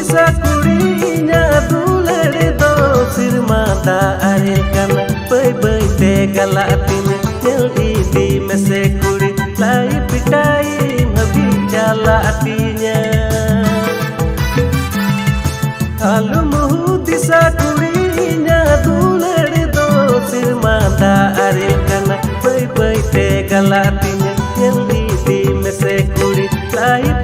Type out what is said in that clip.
दिशा कुड़ीnya दुलड़ दो सिरमा दा अरे कना बै बै ते गला तिने चल इदी में से कुड़ी लाई पिटाई मभी चला तिnya आलू मुहु दिशा कुड़ीnya दुलड़ दो सिरमा दा अरे कना बै बै ते गला तिने चल इदी में से कुड़ी लाई